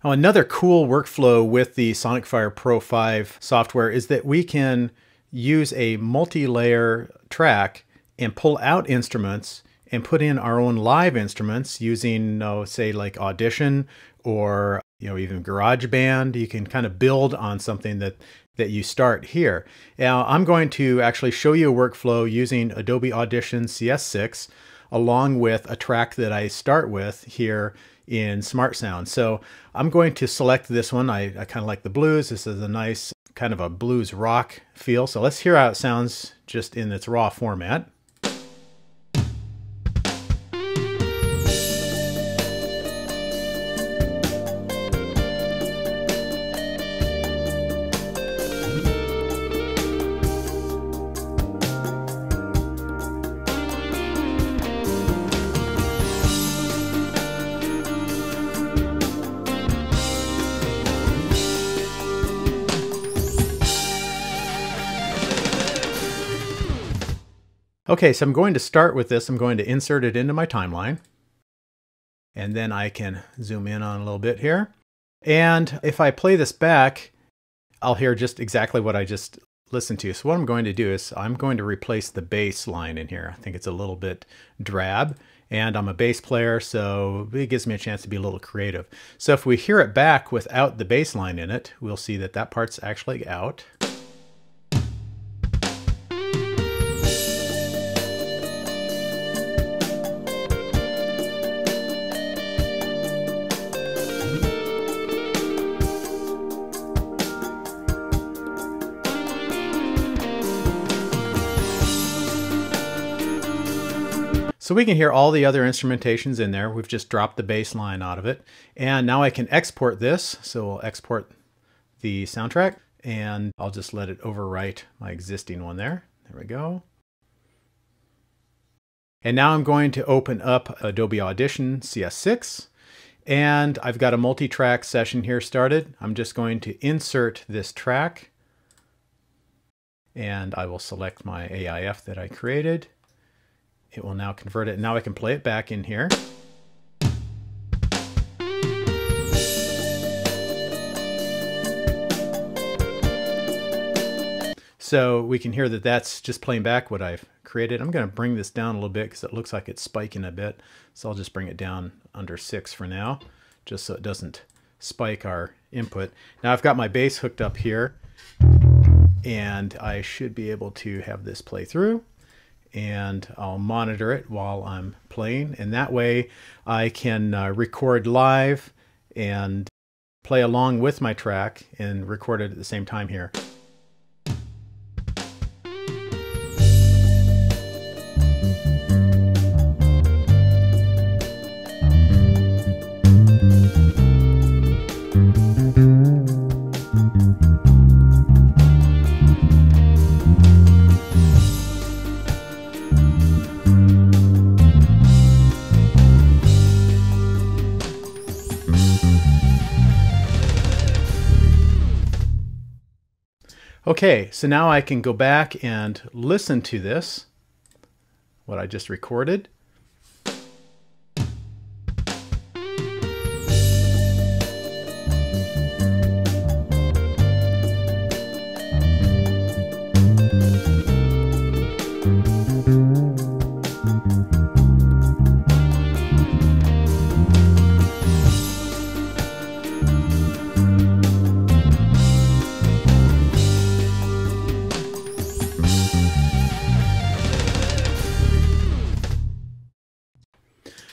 Now, another cool workflow with the SonicFire Pro 5 software is that we can use a multi-layer track and pull out instruments and put in our own live instruments using, say, like Audition or even GarageBand. You can kind of build on something that you start here. Now, I'm going to actually show you a workflow using Adobe Audition CS6 along with a track that I start with here in SmartSound. So I'm going to select this one. I kind of like the blues. This is a nice kind of a blues rock feel. So let's hear how it sounds just in its raw format. Okay, so I'm going to start with this. I'm going to insert it into my timeline. And then I can zoom in on a little bit here. And if I play this back, I'll hear just exactly what I just listened to. So what I'm going to do is I'm going to replace the bass line in here. I think it's a little bit drab. And I'm a bass player, so it gives me a chance to be a little creative. So if we hear it back without the bass line in it, we'll see that that part's actually out. So we can hear all the other instrumentations in there. We've just dropped the bass line out of it. And now I can export this. So we'll export the soundtrack and I'll just let it overwrite my existing one there. There we go. And now I'm going to open up Adobe Audition CS6. And I've got a multi-track session here started. I'm just going to insert this track. And I will select my AIF that I created. It will now convert it. Now I can play it back in here. So we can hear that that's just playing back what I've created. I'm going to bring this down a little bit because it looks like it's spiking a bit. So I'll just bring it down under 6 for now, just so it doesn't spike our input. Now I've got my bass hooked up here, and I should be able to have this play through. And I'll monitor it while I'm playing. And that way I can record live and play along with my track and record it at the same time here. Okay, so now I can go back and listen to this, what I just recorded.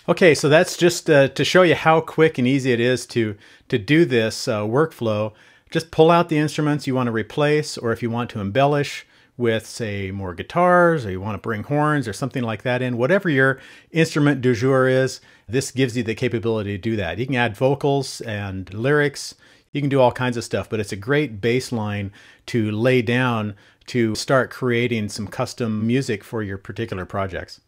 Okay, so that's just to show you how quick and easy it is to do this workflow. Just pull out the instruments you want to replace, or if you want to embellish with, say, more guitars, or you want to bring horns or something like that in, whatever your instrument du jour is, this gives you the capability to do that. You can add vocals and lyrics. You can do all kinds of stuff, but it's a great baseline to lay down to start creating some custom music for your particular projects.